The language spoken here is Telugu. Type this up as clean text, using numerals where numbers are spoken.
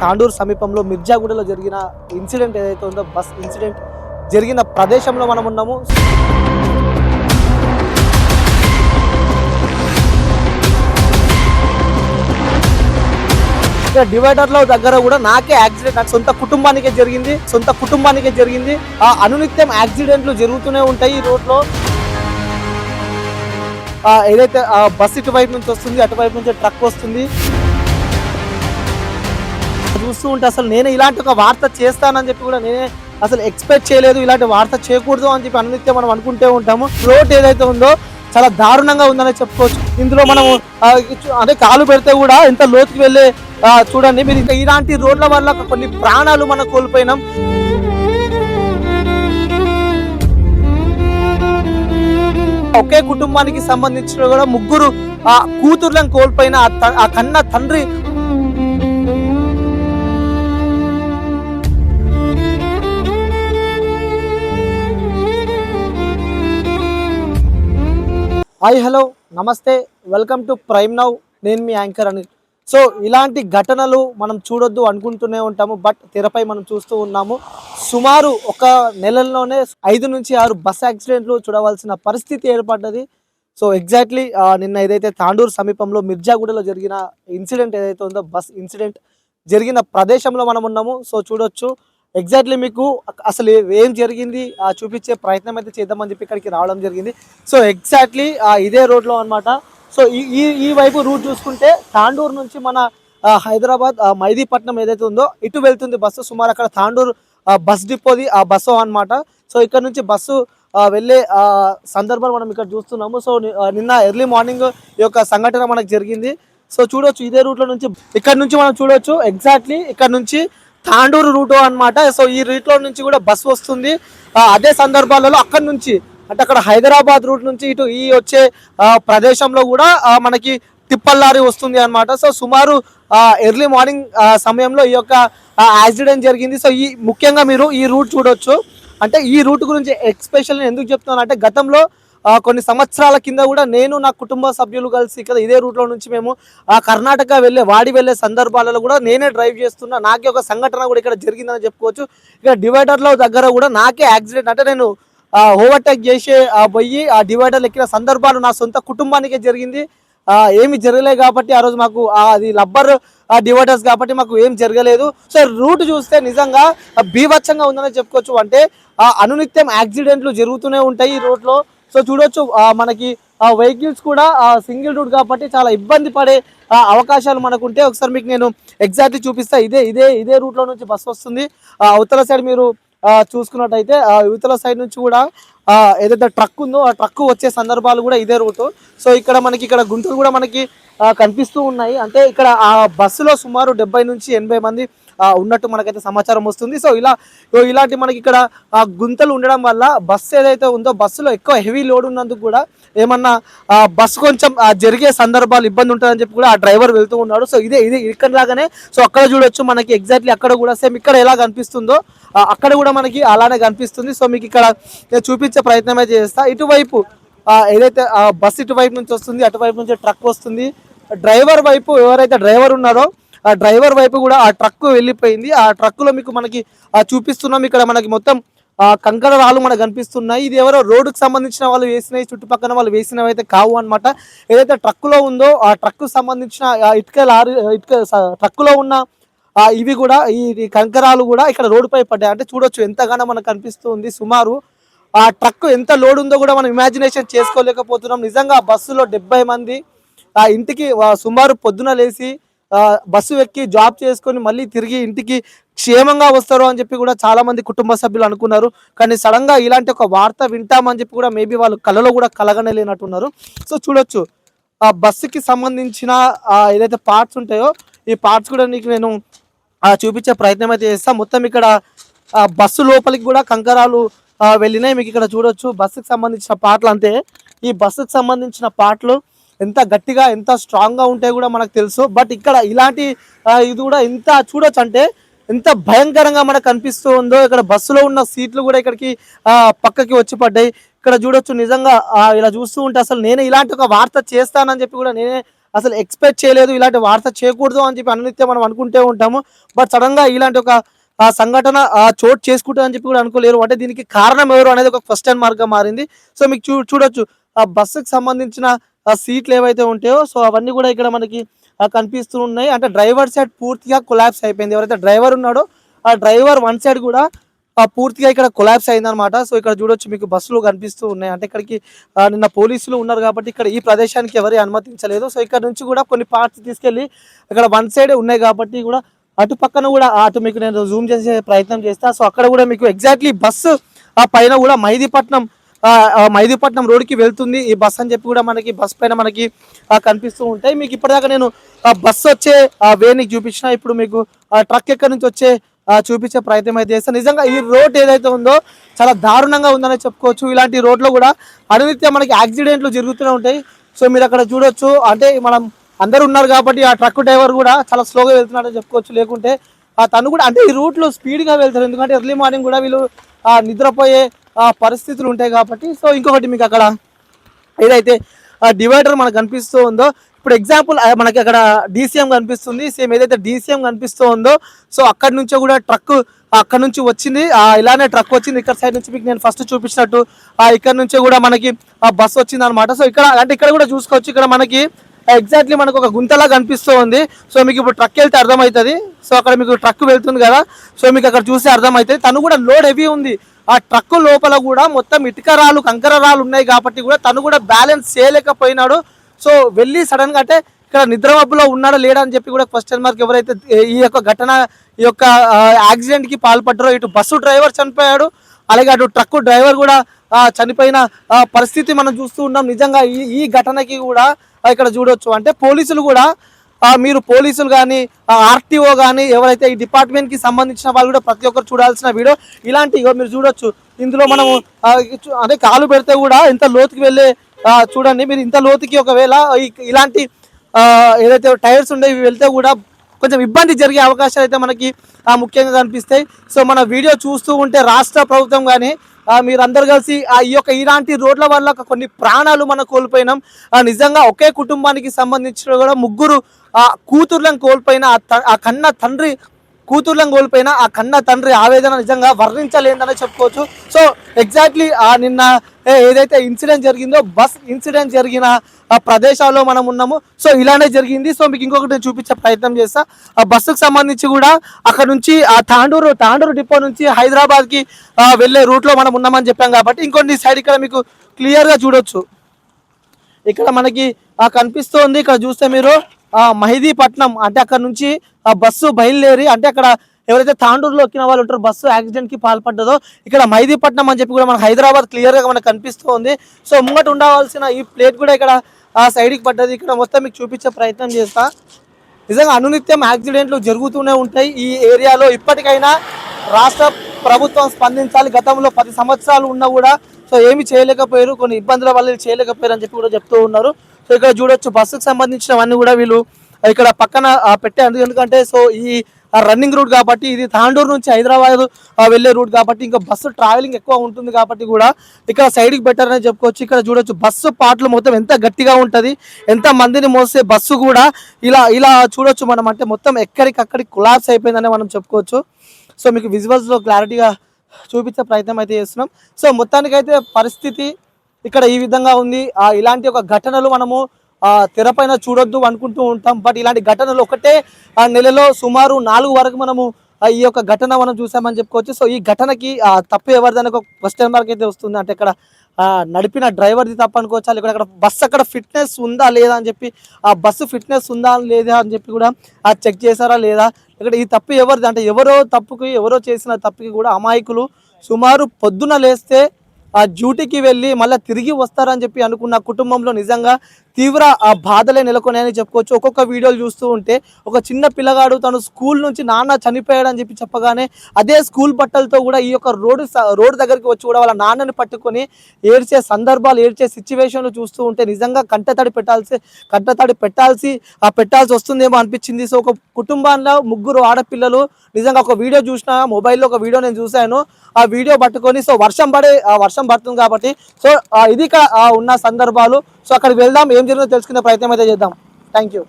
తాండూరు సమీపంలో మిర్జాగూడలో జరిగిన ఇన్సిడెంట్ ఏదైతే ఉందో బస్ ఇన్సిడెంట్ జరిగిన ప్రదేశంలో మనం ఉన్నాము. ఇక్కడ డివైడర్లో దగ్గర కూడా నాకే యాక్సిడెంట్, నాకు సొంత కుటుంబానికే జరిగింది. ఆ అనునిత్యం యాక్సిడెంట్లు జరుగుతూనే ఉంటాయి ఈ రోడ్లో. ఏదైతే బస్ ఇటువైపు నుంచి వస్తుంది, అటువైపు నుంచి ట్రక్ వస్తుంది. చూస్తూ ఉంటే అసలు నేను ఇలాంటి ఒక వార్త చేస్తానని చెప్పి కూడా నేనే అసలు ఎక్స్పెక్ట్ చేయలేదు. ఇలాంటి వార్త చేయకూడదు అని చెప్పి అనునిత్యం మనం అనుకుంటూ ఉంటాము. రోడ్ ఏదైతే ఉందో చాలా దారుణంగా ఉందని చెప్పుకోవచ్చు. ఇందులో మనము అదే కాలు పెడితే కూడా ఎంత లోతుకి వెళ్ళే చూడండి మీరు. ఇంకా ఇలాంటి రోడ్ల వల్ల కొన్ని ప్రాణాలు మనం కోల్పోయినాం. ఒకే కుటుంబానికి సంబంధించిన కూడా ముగ్గురు కూతుర్లను కోల్పోయిన ఆ కన్న తండ్రి హాయ్ హలో నమస్తే, వెల్కమ్ టు ప్రైమ్ నౌ. నేను మీ యాంకర్ అనిల్. సో ఇలాంటి ఘటనలు మనం చూడొద్దు అనుకుంటూనే ఉంటాము, బట్ తెరపై మనం చూస్తూ ఉన్నాము. సుమారు ఒక నెలల్లోనే 5 నుంచి 6 బస్ యాక్సిడెంట్లు చూడవలసిన పరిస్థితి ఏర్పడ్డది. సో ఎగ్జాక్ట్లీ నిన్న ఏదైతే తాండూరు సమీపంలో మిర్జాగూడలో జరిగిన ఇన్సిడెంట్ ఏదైతే ఉందో బస్ ఇన్సిడెంట్ జరిగిన ప్రదేశంలో మనం ఉన్నాము. సో చూడొచ్చు ఎగ్జాక్ట్లీ మీకు అసలు ఏం జరిగింది చూపించే ప్రయత్నం అయితే చేద్దామని చెప్పి ఇక్కడికి రావడం జరిగింది. సో ఎగ్జాక్ట్లీ ఇదే రోడ్లో అనమాట. సో ఈ వైపు రూట్ చూసుకుంటే తాండూరు నుంచి మన హైదరాబాద్ మైదీపట్నం ఏదైతే ఉందో ఇటు వెళ్తుంది బస్సు. సుమారు అక్కడ తాండూరు బస్ డిపోది ఆ బస్సు అనమాట. సో ఇక్కడ నుంచి బస్సు వెళ్ళే సందర్భాలు మనం ఇక్కడ చూస్తున్నాము. సో నిన్న ఎర్లీ మార్నింగ్ ఈ యొక్క సంఘటన మనకు జరిగింది. సో చూడొచ్చు ఇదే రూట్లో నుంచి ఇక్కడ నుంచి మనం చూడొచ్చు ఎగ్జాక్ట్లీ ఇక్కడ నుంచి తాండూరు రూట్ అనమాట. సో ఈ రూట్లో నుంచి కూడా బస్సు వస్తుంది. అదే సందర్భాలలో అక్కడ నుంచి అంటే అక్కడ హైదరాబాద్ రూట్ నుంచి ఇటు ఈ వచ్చే ప్రదేశంలో కూడా మనకి తిప్పల్లారి వస్తుంది అనమాట. సో సుమారు ఎర్లీ మార్నింగ్ సమయంలో ఈ యొక్క యాక్సిడెంట్ జరిగింది. సో ముఖ్యంగా మీరు ఈ రూట్ చూడొచ్చు. అంటే ఈ రూట్ గురించి ఎక్స్పెషల్ ఎందుకు చెప్తున్నాను అంటే గతంలో కొన్ని సంవత్సరాల కింద కూడా నేను నా కుటుంబ సభ్యులు కలిసి ఇక్కడ ఇదే రూట్లో నుంచి మేము కర్ణాటక వాడి వెళ్ళే సందర్భాలలో కూడా నేనే డ్రైవ్ చేస్తున్నా. నాకే ఒక సంఘటన కూడా ఇక్కడ జరిగిందని చెప్పుకోవచ్చు. ఇక్కడ డివైడర్లో దగ్గర కూడా నాకే యాక్సిడెంట్, అంటే నేను ఓవర్టేక్ చేసి పోయి ఆ డివైడర్లు ఎక్కిన సందర్భాలు నా సొంత కుటుంబానికే జరిగింది. ఏమి జరగలేదు కాబట్టి ఆ రోజు మాకు అది రబ్బర్ డివైడర్స్ కాబట్టి మాకు ఏం జరగలేదు. సో రూట్ చూస్తే నిజంగా బీభత్సంగా ఉందని చెప్పుకోవచ్చు. అంటే అనునిత్యం యాక్సిడెంట్లు జరుగుతూనే ఉంటాయి ఈ రోడ్లో. సో చూడొచ్చు మనకి వెహికల్స్ కూడా సింగిల్ రూట్ కాబట్టి చాలా ఇబ్బంది పడే అవకాశాలు మనకు ఉంటే ఒకసారి మీకు నేను ఎగ్జాక్ట్లీ చూపిస్తా. ఇదే రూట్లో నుంచి బస్సు వస్తుంది. అవతల సైడ్ మీరు చూసుకున్నట్టయితే యువతల సైడ్ నుంచి కూడా ఏదైతే ట్రక్ ఉందో ఆ ట్రక్ వచ్చే సందర్భాలు కూడా ఇదే రూటు. సో ఇక్కడ గుంటలు కూడా మనకి కనిపిస్తూ ఉన్నాయి. అంటే ఇక్కడ ఆ బస్సులో సుమారు 70 నుంచి 80 మంది ఉన్నట్టు మనకైతే సమాచారం వస్తుంది. సో ఇలాంటి మనకి ఇక్కడ గుంతలు ఉండడం వల్ల బస్సు ఏదైతే ఉందో బస్సులో ఎక్కువ హెవీ లోడ్ ఉన్నందుకు కూడా ఏమన్నా బస్సు కొంచెం జరిగే సందర్భాలు ఇబ్బంది ఉంటుందని చెప్పి కూడా ఆ డ్రైవర్ వెళ్తూ ఉన్నాడు. సో ఇదే ఇక్కడ లాగానే సో అక్కడ చూడొచ్చు మనకి ఎగ్జాక్ట్లీ అక్కడ కూడా సేమ్ ఇక్కడ ఎలా కనిపిస్తుందో అక్కడ కూడా మనకి అలానే కనిపిస్తుంది. సో మీకు ఇక్కడ చూపించే ప్రయత్నమే చేస్తా. ఇటువైపు ఏదైతే బస్సు ఇటువైపు నుంచి వస్తుంది, అటువైపు నుంచి ట్రక్ వస్తుంది. డ్రైవర్ వైపు ఎవరైతే డ్రైవర్ ఉన్నారో ఆ డ్రైవర్ వైపు కూడా ఆ ట్రక్ వెళ్ళిపోయింది. ఆ ట్రక్కులో మీకు మనకి చూపిస్తున్నాం. ఇక్కడ మనకి మొత్తం కంకర రాళ్ళు మనకు కనిపిస్తున్నాయి. ఇది ఎవరో రోడ్డుకు సంబంధించిన వాళ్ళు వేసినవి, చుట్టుపక్కల వాళ్ళు వేసినవి అయితే కావు అనమాట. ఏదైతే ట్రక్కులో ఉందో ఆ ట్రక్కు సంబంధించిన ఇటుక ట్రక్కులో ఉన్న ఇవి కూడా ఈ కంకరాలు కూడా ఇక్కడ రోడ్డుపై పడ్డాయి. అంటే చూడొచ్చు ఎంతగానో మనకు కనిపిస్తుంది. సుమారు ఆ ట్రక్ ఎంత లోడ్ ఉందో కూడా మనం ఇమాజినేషన్ చేసుకోలేకపోతున్నాం. నిజంగా బస్సులో 70 మంది ఇంటికి సుమారు పొద్దున లేచి బస్సు ఎక్కి జాబ్ చేసుకొని మళ్ళీ తిరిగి ఇంటికి క్షేమంగా వస్తారు అని చెప్పి కూడా చాలా మంది కుటుంబ సభ్యులు అనుకున్నారు. కానీ సడన్ గా ఇలాంటి ఒక వార్త వింటామని చెప్పి కూడా మేబీ వాళ్ళు కలలో కూడా కలగనే లేనట్టున్నారు. సో చూడొచ్చు ఆ బస్సుకి సంబంధించిన ఏదైతే పార్ట్స్ ఉంటాయో ఈ పార్ట్స్ కూడా నీకు నేను చూపించే ప్రయత్నం అయితే చేస్తాను. మొత్తం ఇక్కడ బస్సు లోపలికి కూడా కంకరాలు వెళ్ళినాయి. మీకు ఇక్కడ చూడొచ్చు బస్సుకి సంబంధించిన పార్ట్లు. అంతే ఈ బస్సుకి సంబంధించిన పార్ట్లు ఎంత గట్టిగా ఎంత స్ట్రాంగ్గా ఉంటే కూడా మనకు తెలుసు. బట్ ఇక్కడ ఇలాంటి ఇది కూడా ఎంత చూడొచ్చు అంటే ఎంత భయంకరంగా మనకు కనిపిస్తూ ఉందో. ఇక్కడ బస్సులో ఉన్న సీట్లు కూడా ఇక్కడికి పక్కకి వచ్చి పడ్డాయి. ఇక్కడ చూడొచ్చు నిజంగా ఇలా చూస్తూ ఉంటే అసలు నేను ఇలాంటి ఒక వార్త చేస్తానని చెప్పి కూడా నేనే అసలు ఎక్స్పెక్ట్ చేయలేదు, ఇలాంటి వార్త చేయకూడదు అని చెప్పి అనునిత్యం మనం అనుకుంటూ ఉంటాము. బట్ సడన్గా ఇలాంటి ఒక సంఘటన చోటు చేసుకుంటుంది అని చెప్పి కూడా అనుకోలేరు. అంటే దీనికి కారణం ఎవరు అనేది ఒక క్వశ్చన్ మార్క్గా మారింది. సో మీకు చూడొచ్చు ఆ బస్సుకి సంబంధించిన సీట్లు ఏవైతే ఉంటాయో సో అవన్నీ కూడా ఇక్కడ మనకి కనిపిస్తూ ఉన్నాయి. అంటే డ్రైవర్ సైడ్ పూర్తిగా కొలాప్స్ అయిపోయింది. ఎవరైతే డ్రైవర్ ఉన్నాడో ఆ డ్రైవర్ వన్ సైడ్ కూడా పూర్తిగా ఇక్కడ కొలాప్స్ అయిందనమాట. సో ఇక్కడ చూడొచ్చు మీకు బస్సులు కనిపిస్తూ ఉన్నాయి. అంటే ఇక్కడికి నిన్న పోలీసులు ఉన్నారు కాబట్టి ఇక్కడ ఈ ప్రదేశానికి ఎవరి అనుమతించలేదు. సో ఇక్కడ నుంచి కూడా కొన్ని పార్ట్స్ తీసుకెళ్ళి ఇక్కడ వన్ సైడ్ ఉన్నాయి కాబట్టి కూడా అటు పక్కన కూడా అటు మీకు నేను జూమ్ చేసే ప్రయత్నం చేస్తా. సో అక్కడ కూడా మీకు ఎగ్జాక్ట్లీ బస్సు ఆ పైన కూడా మైదీపట్నం రోడ్కి వెళ్తుంది ఈ బస్ అని చెప్పి కూడా మనకి బస్ పైన మనకి కనిపిస్తూ ఉంటాయి. మీకు ఇప్పటిదాకా నేను బస్సు వచ్చే వేని చూపించిన, ఇప్పుడు మీకు ట్రక్ ఎక్కడి నుంచి వచ్చే చూపించే ప్రయత్నం అయితే చేస్తాను. నిజంగా ఈ రోడ్ ఏదైతే ఉందో చాలా దారుణంగా ఉందని చెప్పుకోవచ్చు. ఇలాంటి రోడ్లో కూడా అనునిత్యం మనకి యాక్సిడెంట్లు జరుగుతూనే ఉంటాయి. సో మీరు అక్కడ చూడొచ్చు, అంటే మనం అందరు ఉన్నారు కాబట్టి ఆ ట్రక్ డ్రైవర్ కూడా చాలా స్లోగా వెళ్తున్నాడని చెప్పుకోవచ్చు. లేకుంటే తను కూడా అంటే ఈ రూట్లో స్పీడ్గా వెళ్తారు, ఎందుకంటే ఎర్లీ మార్నింగ్ కూడా వీళ్ళు నిద్రపోయే పరిస్థితులు ఉంటాయి కాబట్టి. సో ఇంకొకటి మీకు అక్కడ ఏదైతే డివైడర్ మనకు కనిపిస్తూ ఉందో, ఇప్పుడు ఎగ్జాంపుల్ మనకి అక్కడ డీసీఎం కనిపిస్తుంది, సేమ్ ఏదైతే డీసీఎం కనిపిస్తూ ఉందో సో అక్కడి నుంచో కూడా ట్రక్ అక్కడ నుంచి వచ్చింది, ఇలానే ట్రక్ వచ్చింది ఇక్కడ సైడ్ నుంచి. మీకు నేను ఫస్ట్ చూపించినట్టు ఇక్కడ నుంచే కూడా మనకి బస్సు వచ్చింది అనమాట. సో ఇక్కడ అంటే ఇక్కడ కూడా చూసుకోవచ్చు, ఇక్కడ మనకి ఎగ్జాక్ట్లీ మనకు ఒక గుంతలా కనిపిస్తూ ఉంది. సో మీకు ఇప్పుడు ట్రక్ వెళ్తే అర్థమవుతుంది. సో అక్కడ మీకు ట్రక్ వెళ్తుంది కదా, సో మీకు అక్కడ చూస్తే అర్థమవుతుంది. తను కూడా లోడ్ హెవీ ఉంది, ఆ ట్రక్ లోపల కూడా మొత్తం ఇటుక రాళ్ళు కంకర రాళ్ళు ఉన్నాయి కాబట్టి కూడా తను కూడా బ్యాలెన్స్ చేయలేకపోయినాడు. సో వెళ్ళి సడన్గా అంటే ఇక్కడ నిద్రమబ్బులో ఉన్నాడా లేడా అని చెప్పి కూడా క్వశ్చన్ మార్క్. ఎవరైతే ఈ యొక్క ఘటన ఈ యొక్క యాక్సిడెంట్కి పాల్పడ్డారో ఇటు బస్సు డ్రైవర్ చనిపోయాడు, అలాగే అటు ట్రక్ డ్రైవర్ కూడా చనిపోయిన పరిస్థితి మనం చూస్తూ ఉన్నాం. నిజంగా ఈ ఘటనకి కూడా ఇక్కడ చూడొచ్చు, అంటే పోలీసులు కూడా మీరు పోలీసులు కానీ ఆర్టీఓ కానీ ఎవరైతే ఈ డిపార్ట్మెంట్కి సంబంధించిన వాళ్ళు కూడా ప్రతి ఒక్కరు చూడాల్సిన వీడియో ఇలాంటి మీరు చూడొచ్చు. ఇందులో మనము అంటే కాలు పెడితే కూడా ఎంత లోతుకి వెళ్ళే చూడండి మీరు, ఇంత లోతుకి ఒకవేళ ఇలాంటి ఏదైతే టైర్స్ ఉండే ఇవి వెళ్తే కూడా కొంచెం ఇబ్బంది జరిగే అవకాశాలు అయితే మనకి ముఖ్యంగా కనిపిస్తాయి. సో మన వీడియో చూస్తూ ఉంటే రాష్ట్ర ప్రభుత్వం కానీ మీరందరూ కలిసి ఈ యొక్క ఇలాంటి రోడ్ల వల్ల కొన్ని ప్రాణాలు మనం కోల్పోయినాం. నిజంగా ఒకే కుటుంబానికి సంబంధించిన కూడా ముగ్గురు కూతుర్లను కోల్పోయిన ఆ కన్న తండ్రి కూతుర్లను కోల్పోయిన ఆ కన్న తండ్రి ఆవేదన నిజంగా వర్ణించలేదని చెప్పుకోవచ్చు. సో ఎగ్జాక్ట్లీ నిన్న ఏదైతే ఇన్సిడెంట్ జరిగిందో బస్ ఇన్సిడెంట్ జరిగిన ప్రదేశాల్లో మనం ఉన్నాము. సో ఇలానే జరిగింది. సో మీకు ఇంకొకటి నేను చూపించే ప్రయత్నం చేస్తా. ఆ బస్సుకు సంబంధించి కూడా అక్కడ నుంచి ఆ తాండూరు డిపో నుంచి హైదరాబాద్కి వెళ్ళే రూట్లో మనం ఉన్నామని చెప్పాం కాబట్టి ఇంకొన్ని సైడ్ ఇక్కడ మీకు క్లియర్గా చూడొచ్చు. ఇక్కడ మనకి కనిపిస్తోంది, ఇక్కడ చూస్తే మీరు మహిదీపట్నం అంటే అక్కడ నుంచి బస్సు బయలుదేరి అంటే అక్కడ ఎవరైతే తాండూరులో ఎక్కిన వాళ్ళు ఉంటారో బస్సు యాక్సిడెంట్కి పాల్పడ్డదో ఇక్కడ మహిదీపట్నం అని చెప్పి కూడా మనకు హైదరాబాద్ క్లియర్గా మనకు కనిపిస్తుంది. సో ముంగట ఉండవలసిన ఈ ప్లేట్ కూడా ఇక్కడ సైడ్కి పడ్డది. ఇక్కడ మొత్తం మీకు చూపించే ప్రయత్నం చేస్తా. నిజంగా అనునిత్యం యాక్సిడెంట్లు జరుగుతూనే ఉంటాయి ఈ ఏరియాలో. ఇప్పటికైనా రాష్ట్ర ప్రభుత్వం స్పందించాలి. గతంలో 10 సంవత్సరాలు ఉన్నా కూడా సో ఏమి చేయలేకపోయారు, కొన్ని ఇబ్బందుల వల్ల చేయలేకపోయారు అని చెప్పి కూడా చెప్తూ ఉన్నారు. సో ఇక్కడ చూడొచ్చు బస్సుకు సంబంధించినవన్నీ కూడా వీళ్ళు ఇక్కడ పక్కన పెట్టారు. ఎందుకంటే సో ఈ రన్నింగ్ రూట్ కాబట్టి ఇది తాండూరు నుంచి హైదరాబాద్ వెళ్ళే రూట్ కాబట్టి ఇంకా బస్సు ట్రావెలింగ్ ఎక్కువ ఉంటుంది కాబట్టి కూడా ఇక్కడ సైడ్కి పెట్టారని చెప్పుకోవచ్చు. ఇక్కడ చూడొచ్చు బస్సు పాటలు మొత్తం ఎంత గట్టిగా ఉంటుంది, ఎంత మందిని మోసే బస్సు కూడా ఇలా చూడొచ్చు మనం. అంటే మొత్తం ఎక్కడికక్కడికి కొలాప్స్ అయిపోయిందని మనం చెప్పుకోవచ్చు. సో మీకు విజువల్స్లో క్లారిటీగా చూపించే ప్రయత్నం అయితే చేస్తున్నాం. సో మొత్తానికైతే పరిస్థితి ఇక్కడ ఈ విధంగా ఉంది. ఇలాంటి ఒక ఘటనలు మనము తెరపైన చూడొద్దు అనుకుంటూ ఉంటాం, బట్ ఇలాంటి ఘటనలు ఒకటే నెలలో సుమారు 4 వరకు మనము ఈ యొక్క ఘటన మనం చూసామని చెప్పుకోవచ్చు. సో ఈ ఘటనకి తప్పు ఎవరిదని ఒక క్వశ్చన్ మార్క్ అయితే వస్తుంది. అంటే ఇక్కడ నడిపిన డ్రైవర్ది తప్పు అనుకోవచ్చు, అక్కడ బస్సు అక్కడ ఫిట్నెస్ ఉందా లేదా అని చెప్పి ఆ బస్సు ఫిట్నెస్ ఉందా లేదా అని చెప్పి కూడా చెక్ చేశారా లేదా, ఇక్కడ ఈ తప్పు ఎవరిది అంటే ఎవరో చేసిన తప్పుకి కూడా అమాయకులు సుమారు పొద్దున లేస్తే డ్యూటీకి వెళ్ళి మళ్ళీ తిరిగి వస్తారని చెప్పి అనుకున్న కుటుంబంలో నిజంగా తీవ్ర బాధలే నెలకొన్నాయని చెప్పుకోవచ్చు. ఒక్కొక్క వీడియోలు చూస్తూ ఉంటే ఒక చిన్న పిల్లగాడు తను స్కూల్ నుంచి నాన్న చనిపోయాడని చెప్పి చెప్పగానే అదే స్కూల్ బట్టలతో కూడా ఈ యొక్క రోడ్డు దగ్గరికి వచ్చి కూడా వాళ్ళ నాన్నని పట్టుకొని ఏడ్చే సందర్భాలు, ఏడ్చే సిచ్యువేషన్లు చూస్తూ ఉంటే నిజంగా కంటతడి పెట్టాల్సి వస్తుందేమో అనిపించింది. సో ఒక కుటుంబంలో 3 ఆడపిల్లలు నిజంగా ఒక వీడియో చూసిన మొబైల్లో ఒక వీడియో నేను చూశాను. ఆ వీడియో పట్టుకొని సో వర్షం పడుతుంది కాబట్టి సో ఇది ఉన్న సందర్భాలు. సో అక్కడికి వెళ్దాం, ఏం జరిగిందో తెలుసుకునే ప్రయత్నం అయితే చేద్దాం. Thank you.